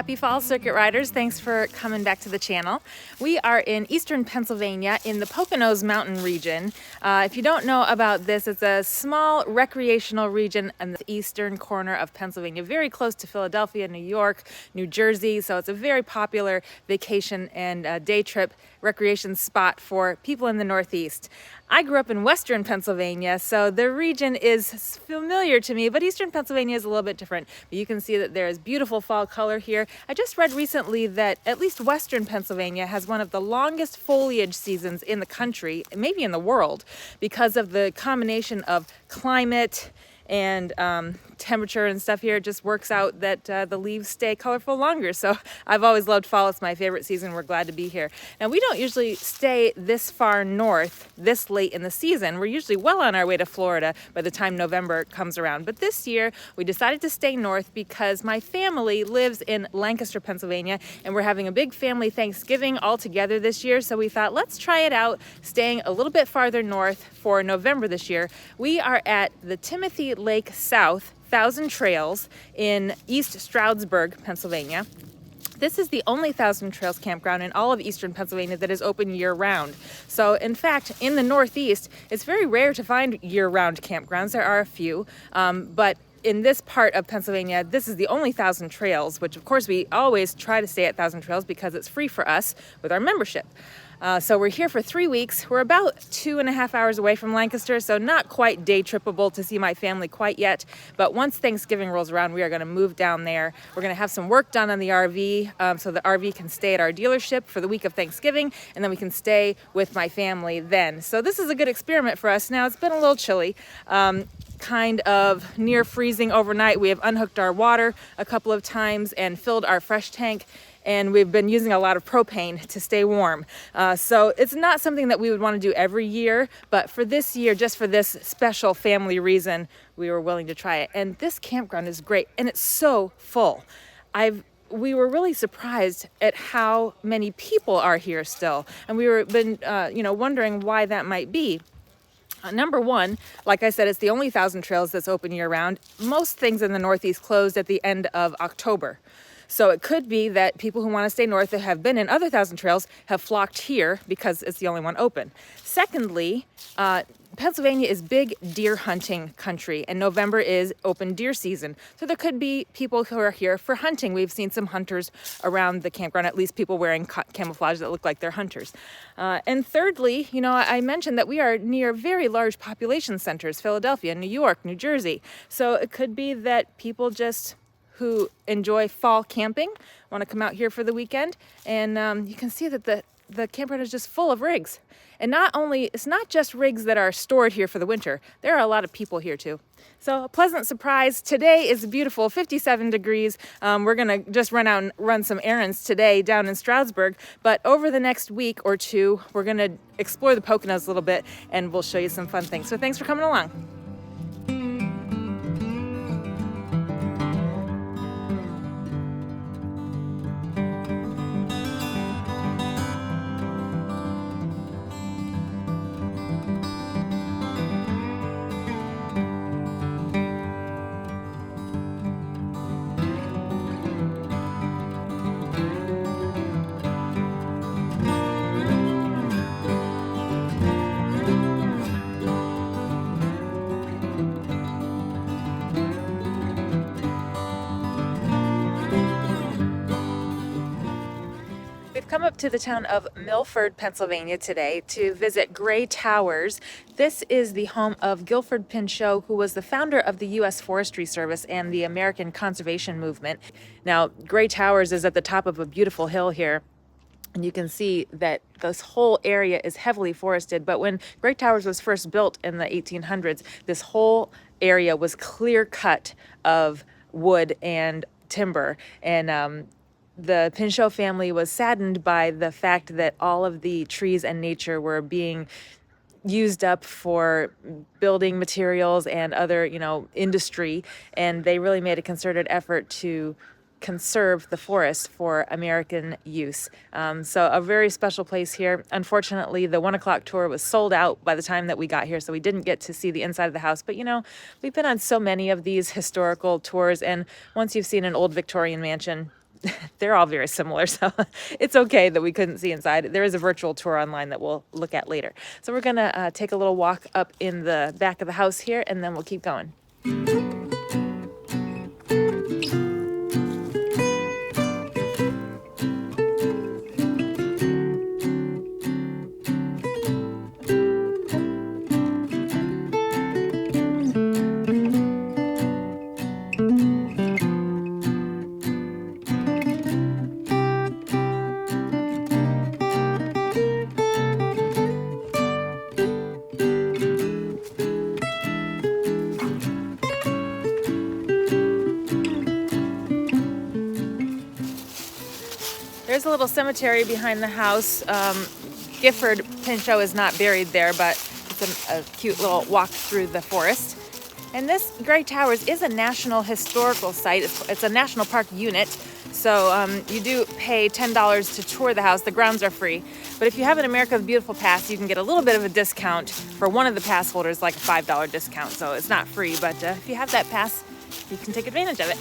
Happy fall, circuit riders. Thanks for coming back to the channel. We are in eastern Pennsylvania in the Poconos mountain region. If you don't know about this, it's a small recreational region in the eastern corner of Pennsylvania, very close to Philadelphia, New York, New Jersey. So it's a very popular vacation and day trip recreation spot for people in the Northeast. I grew up in western Pennsylvania, so the region is familiar to me, but eastern Pennsylvania is a little bit different. But you can see that there is beautiful fall color here. I just read recently that at least western Pennsylvania has one of the longest foliage seasons in the country, maybe in the world, because of the combination of climate and temperature and stuff here. It just works out that the leaves stay colorful longer. So I've always loved fall. It's my favorite season. We're glad to be here. Now, we don't usually stay this far north this late in the season. We're usually well on our way to Florida by the time November comes around. But this year we decided to stay north because my family lives in Lancaster, Pennsylvania, and we're having a big family Thanksgiving all together this year. So we thought, let's try it out staying a little bit farther north for November this year. We are at the Timothy Lake South 1,000 Trails in East Stroudsburg, Pennsylvania. This is the only 1,000 Trails campground in all of eastern Pennsylvania that is open year-round. So in fact, in the Northeast, it's very rare to find year-round campgrounds. There are a few, but in this part of Pennsylvania, this is the only 1,000 Trails, which of course we always try to stay at 1,000 Trails because it's free for us with our membership. So we're here for 3 weeks. We're about 2.5 hours away from Lancaster, so not quite day trippable to see my family quite yet. But once Thanksgiving rolls around, we are going to move down there. We're going to have some work done on the RV, so the RV can stay at our dealership for the week of Thanksgiving, and then we can stay with my family then. So this is a good experiment for us. Now, it's been a little chilly. Kind of near freezing overnight. We have unhooked our water a couple of times and filled our fresh tank, and we've been using a lot of propane to stay warm. So it's not something that we would want to do every year, but for this year, just for this special family reason, we were willing to try it. And this campground is great, and it's so full. We were really surprised at how many people are here still, and we were wondering why that might be. Number one, like I said, it's the only 1,000 Trails that's open year-round. Most things in the Northeast closed at the end of October. So it could be that people who want to stay north that have been in other 1,000 Trails have flocked here because it's the only one open. Secondly, Pennsylvania is big deer hunting country, and November is open deer season. So there could be people who are here for hunting. We've seen some hunters around the campground, at least people wearing camouflage that look like they're hunters. And thirdly, I mentioned that we are near very large population centers, Philadelphia, New York, New Jersey. So it could be that people just who enjoy fall camping want to come out here for the weekend. And you can see that the campground is just full of rigs. And it's not just rigs that are stored here for the winter. There are a lot of people here too. So a pleasant surprise. Today is beautiful, 57 degrees. We're gonna just run out and run some errands today down in Stroudsburg. But over the next week or two, we're gonna explore the Poconos a little bit, and we'll show you some fun things. So thanks for coming along. We've come up to the town of Milford, Pennsylvania today to visit Gray Towers. This is the home of Gifford Pinchot, who was the founder of the U.S. Forestry Service and the American Conservation Movement. Now, Gray Towers is at the top of a beautiful hill here, and you can see that this whole area is heavily forested. But when Gray Towers was first built in the 1800s, this whole area was clear cut of wood and timber. And the Pinchot family was saddened by the fact that all of the trees and nature were being used up for building materials and other, industry. And they really made a concerted effort to conserve the forest for American use. So a very special place here. Unfortunately, the 1 o'clock tour was sold out by the time that we got here, so we didn't get to see the inside of the house. But we've been on so many of these historical tours, and once you've seen an old Victorian mansion, they're all very similar, so it's okay that we couldn't see inside. There is a virtual tour online that we'll look at later. So we're gonna take a little walk up in the back of the house here, and then we'll keep going. There's a little cemetery behind the house. Gifford Pinchot is not buried there, but it's a cute little walk through the forest. And this Gray Towers is a national historical site. It's a national park unit, so you do pay $10 to tour the house. The grounds are free. But if you have an America the Beautiful pass, you can get a little bit of a discount for one of the pass holders, like a $5 discount. So it's not free, but if you have that pass, you can take advantage of it.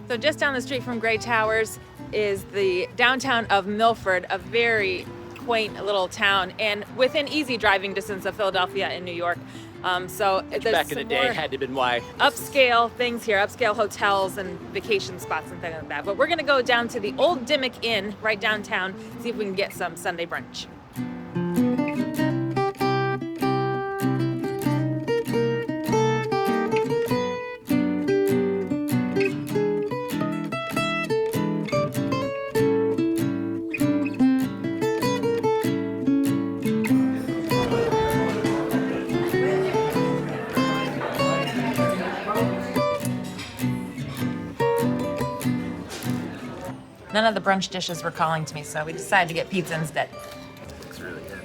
So just down the street from Gray Towers is the downtown of Milford, a very quaint little town, and within easy driving distance of Philadelphia and New York. So there's back in the day had to been why. Upscale things here, upscale hotels and vacation spots and things like that. But we're gonna go down to the Old Dimmock Inn right downtown, see if we can get some Sunday brunch. None of the brunch dishes were calling to me, so we decided to get pizza instead. Looks really good.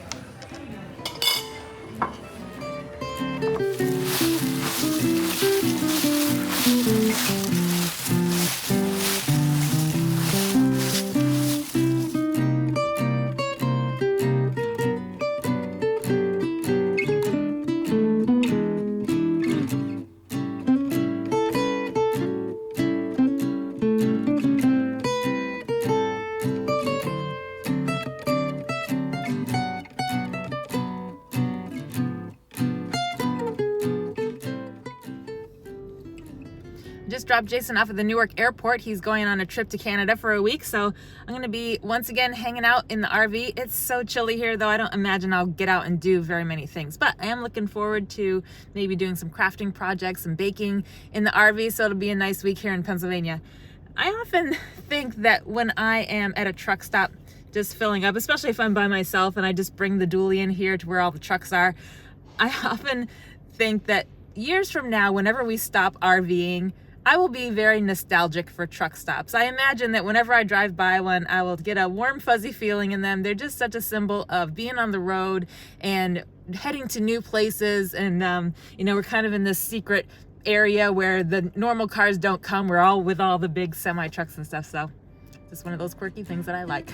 Just dropped Jason off at the Newark airport. He's going on a trip to Canada for a week, so I'm gonna be once again hanging out in the RV. It's so chilly here, though. I don't imagine I'll get out and do very many things, but I am looking forward to maybe doing some crafting projects and baking in the RV, so it'll be a nice week here in Pennsylvania. I often think that when I am at a truck stop just filling up, especially if I'm by myself and I just bring the dually in here to where all the trucks are, I often think that years from now, whenever we stop RVing, I will be very nostalgic for truck stops. I imagine that whenever I drive by one, I will get a warm, fuzzy feeling in them. They're just such a symbol of being on the road and heading to new places. And, you know, we're kind of in this secret area where the normal cars don't come. We're all with all the big semi trucks and stuff. So just one of those quirky things that I like.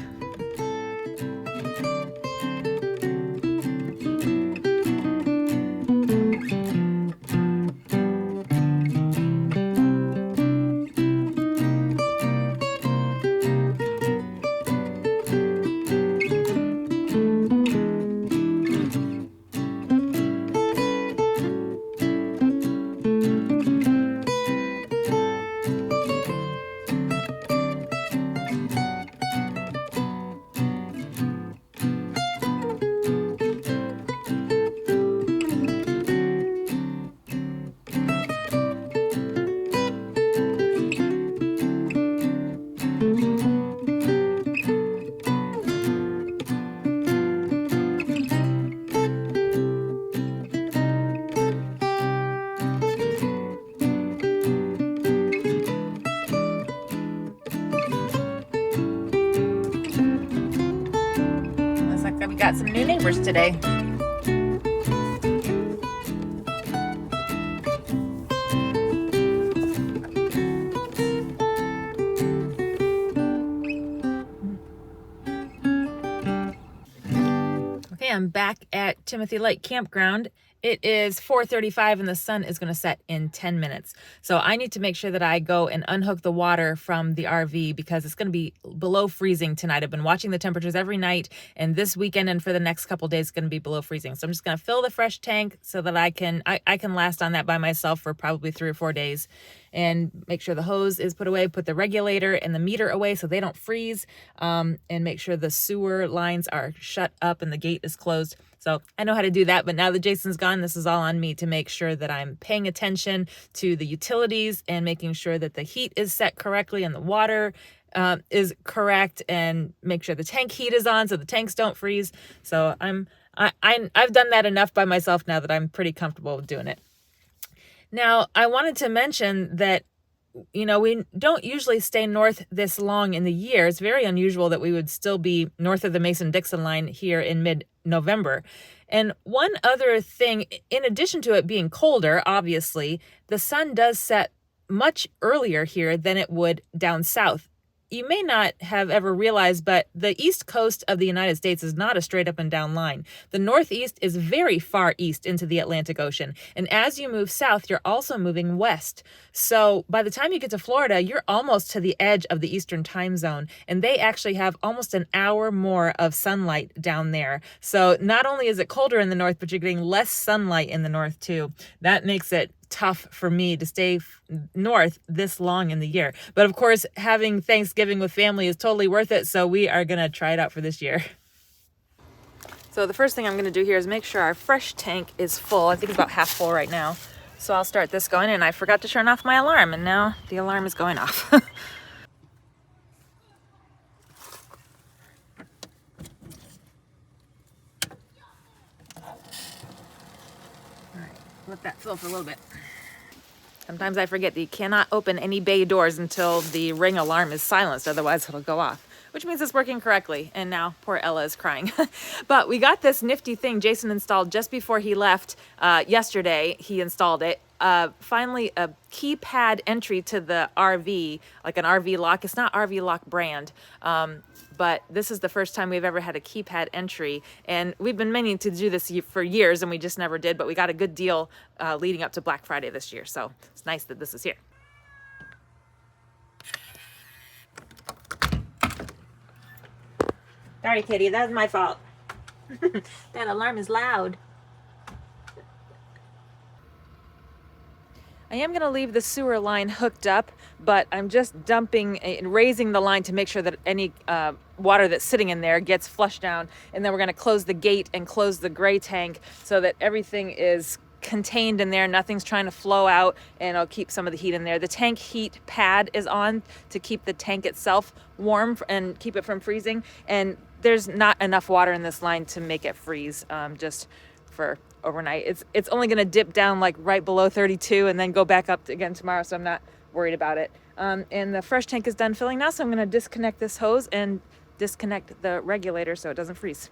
We got some new neighbors today. am back at Timothy Lake Campground. It is 4:35 and the sun is going to set in 10 minutes. So I need to make sure that I go and unhook the water from the RV because it's going to be below freezing tonight. I've been watching the temperatures every night, and this weekend and for the next couple days it's going to be below freezing. So I'm just going to fill the fresh tank so that I can last on that by myself for probably 3 or 4 days, and make sure the hose is put away, put the regulator and the meter away so they don't freeze, and make sure the sewer lines are shut up and the gate is closed. So I know how to do that, but now that Jason's gone, this is all on me to make sure that I'm paying attention to the utilities and making sure that the heat is set correctly and the water is correct, and make sure the tank heat is on so the tanks don't freeze. So I've done that enough by myself now that I'm pretty comfortable with doing it. Now, I wanted to mention that, you know, we don't usually stay north this long in the year. It's very unusual that we would still be north of the Mason-Dixon line here in mid-November. And one other thing, in addition to it being colder, obviously, the sun does set much earlier here than it would down south. You may not have ever realized, but the east coast of the United States is not a straight up and down line. The northeast is very far east into the Atlantic Ocean. And as you move south, you're also moving west. So by the time you get to Florida, you're almost to the edge of the Eastern time zone. And they actually have almost an hour more of sunlight down there. So not only is it colder in the north, but you're getting less sunlight in the north too. That makes it tough for me to stay north this long in the year. But of course, having Thanksgiving with family is totally worth it. So we are going to try it out for this year. So the first thing I'm going to do here is make sure our fresh tank is full. I think it's about half full right now. So I'll start this going, and I forgot to turn off my alarm, and now the alarm is going off. All right, let that fill for a little bit. Sometimes I forget that you cannot open any bay doors until the ring alarm is silenced, otherwise it'll go off, which means it's working correctly. And now poor Ella is crying. But we got this nifty thing Jason installed just before he left yesterday. He installed it. Finally, a keypad entry to the RV, like an RV lock. It's not RV lock brand, but this is the first time we've ever had a keypad entry, and we've been meaning to do this for years and we just never did, but we got a good deal leading up to Black Friday this year, so it's nice that this is here. Sorry, Kitty, that was my fault. That alarm is loud. I am going to leave the sewer line hooked up, but I'm just dumping and raising the line to make sure that any water that's sitting in there gets flushed down. And then we're going to close the gate and close the gray tank so that everything is contained in there. Nothing's trying to flow out, and I'll keep some of the heat in there. The tank heat pad is on to keep the tank itself warm and keep it from freezing. And there's not enough water in this line to make it freeze just for overnight. It's only going to dip down like right below 32 and then go back up again tomorrow, so I'm not worried about it. And the fresh tank is done filling now, so I'm going to disconnect this hose and disconnect the regulator so it doesn't freeze.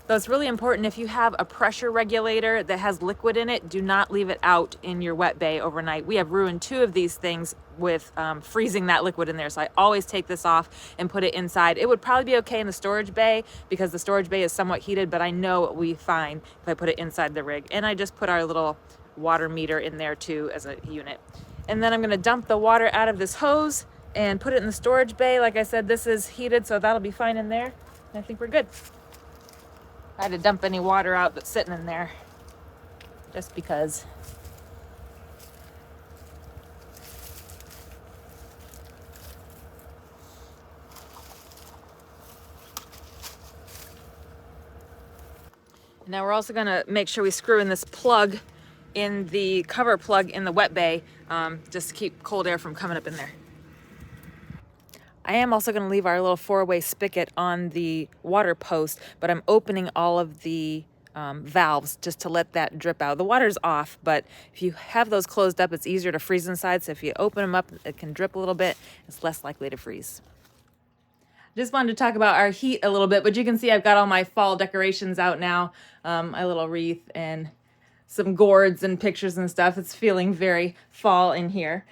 So it's really important, if you have a pressure regulator that has liquid in it, do not leave it out in your wet bay overnight. We have ruined 2 of these things with freezing that liquid in there. So I always take this off and put it inside. It would probably be okay in the storage bay because the storage bay is somewhat heated, but I know it will be fine if I put it inside the rig. And I just put our little water meter in there too as a unit. And then I'm going to dump the water out of this hose and put it in the storage bay. Like I said, this is heated, so that'll be fine in there. I think we're good. I had to dump any water out that's sitting in there just because. Now we're also going to make sure we screw in this plug in the cover plug in the wet bay, just to keep cold air from coming up in there. I am also going to leave our little 4-way spigot on the water post, but I'm opening all of the valves just to let that drip out. The water's off, but if you have those closed up, it's easier to freeze inside. So if you open them up, it can drip a little bit. It's less likely to freeze. Just wanted to talk about our heat a little bit, but you can see I've got all my fall decorations out now. My little wreath and some gourds and pictures and stuff. It's feeling very fall in here.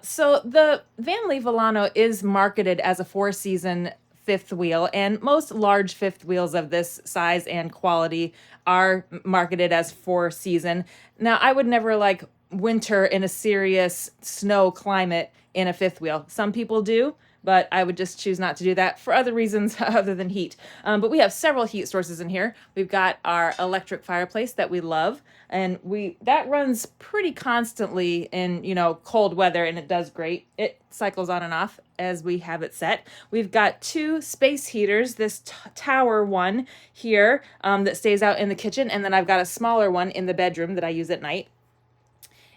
So the Van Lee Volano is marketed as a 4-season fifth wheel, and most large fifth wheels of this size and quality are marketed as 4-season. Now, I would never like winter in a serious snow climate in a fifth wheel. Some people do, but I would just choose not to do that for other reasons other than heat. But we have several heat sources in here. We've got our electric fireplace that we love, and that runs pretty constantly in, cold weather, and it does great. It cycles on and off as we have it set. We've got 2 space heaters, this tower one here that stays out in the kitchen, and then I've got a smaller one in the bedroom that I use at night.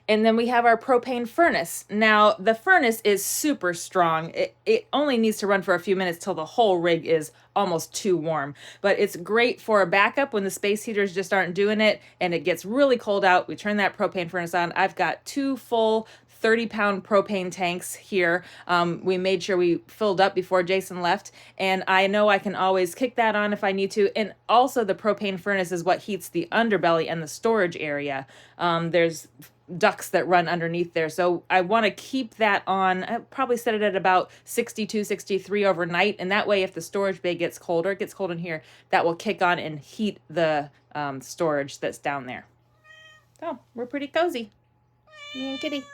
And then we have our propane furnace. Now, the furnace is super strong. It only needs to run for a few minutes till the whole rig is almost too warm. But it's great for a backup when the space heaters just aren't doing it and it gets really cold out. We turn that propane furnace on. I've got 2 full 30-pound propane tanks here. We made sure we filled up before Jason left, and I know I can always kick that on if I need to. And also the propane furnace is what heats the underbelly and the storage area. There's ducts that run underneath there, so I want to keep that on. I probably set it at about 62, 63 overnight, and that way if the storage bay gets cold or it gets cold in here, that will kick on and heat the storage that's down there. So we're pretty cozy, me and Kitty.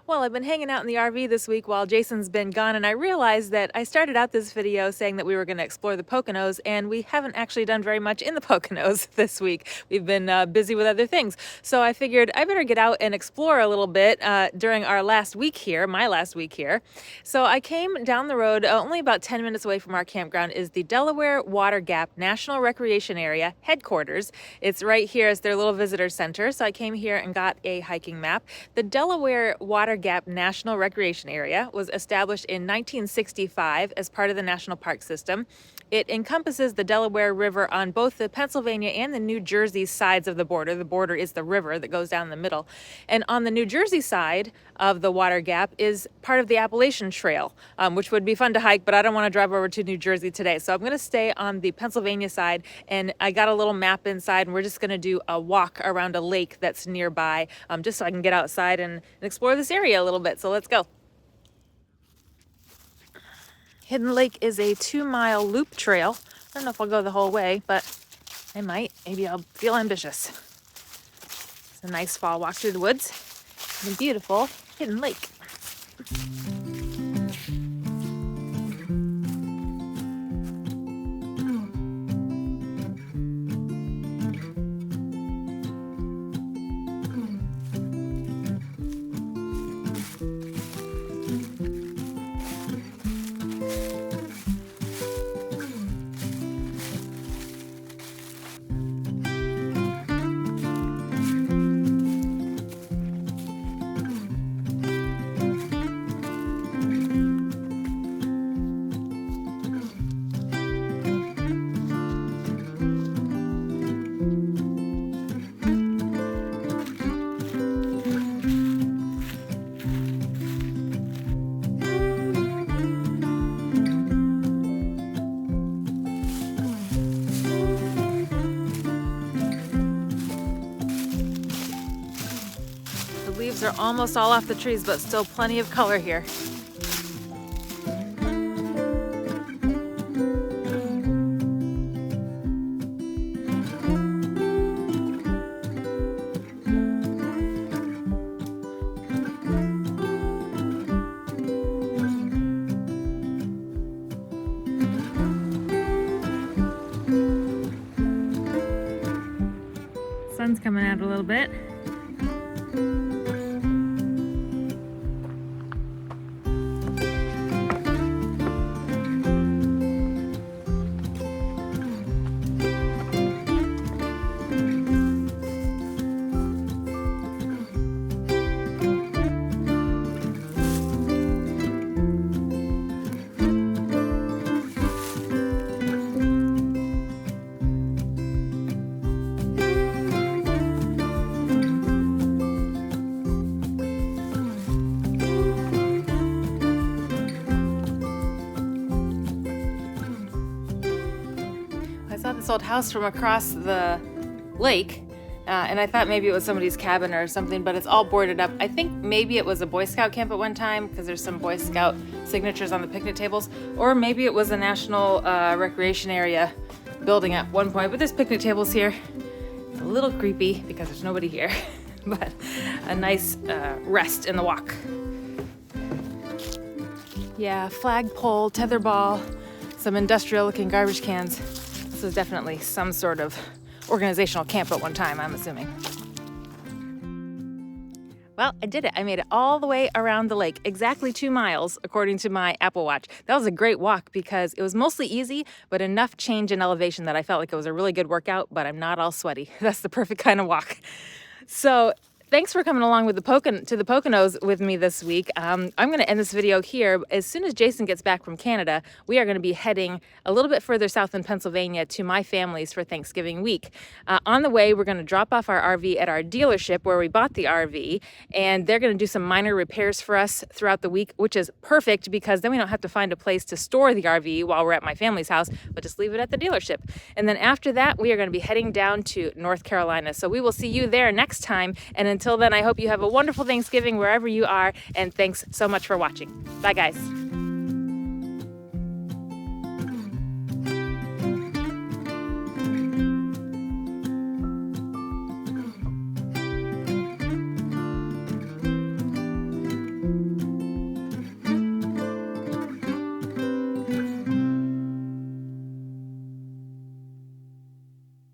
Well, I've been hanging out in the RV this week while Jason's been gone, and I realized that I started out this video saying that we were going to explore the Poconos, and we haven't actually done very much in the Poconos this week. We've been busy with other things. So I figured I better get out and explore a little bit during our last week here, my last week here. So I came down the road, only about 10 minutes away from our campground is the Delaware Water Gap National Recreation Area headquarters. It's right here as their little visitor center. So I came here and got a hiking map. The Delaware Water Gap National Recreation Area was established in 1965 as part of the National Park System. It encompasses the Delaware River on both the Pennsylvania and the New Jersey sides of the border. The border is the river that goes down the middle. And on the New Jersey side of the Water Gap is part of the Appalachian Trail, which would be fun to hike, but I don't want to drive over to New Jersey today. So I'm going to stay on the Pennsylvania side, and I got a little map inside, and we're just going to do a walk around a lake that's nearby, just so I can get outside and explore this area a little bit. So let's go. Hidden Lake is a 2-mile loop trail. I don't know if I'll go the whole way, but I might. Maybe I'll feel ambitious. It's a nice fall walk through the woods in a beautiful Hidden Lake. Leaves are almost all off the trees, but still plenty of color here. Sun's coming out a little bit. this old house from across the lake, and I thought maybe it was somebody's cabin or something, but it's all boarded up. I think maybe it was a Boy Scout camp at one time because there's some Boy Scout signatures on the picnic tables, or maybe it was a national recreation area building at one point, but there's picnic tables here. It's a little creepy because there's nobody here, but a nice rest in the walk. Yeah, flagpole, tetherball, some industrial looking garbage cans. This was definitely some sort of organizational camp at one time, I'm assuming. Well, I did it. I made it all the way around the lake, exactly 2 miles, according to my Apple Watch. That was a great walk because it was mostly easy, but enough change in elevation that I felt like it was a really good workout, but I'm not all sweaty. That's the perfect kind of walk. So thanks for coming along with the Poconos with me this week. I'm going to end this video here. As soon as Jason gets back from Canada, we are going to be heading a little bit further south in Pennsylvania to my family's for Thanksgiving week. On the way, we're going to drop off our RV at our dealership where we bought the RV, and they're going to do some minor repairs for us throughout the week, which is perfect because then we don't have to find a place to store the RV while we're at my family's house, but just leave it at the dealership. And then after that, we are going to be heading down to North Carolina. So we will see you there next time. And until then, I hope you have a wonderful Thanksgiving wherever you are, and thanks so much for watching. Bye, guys.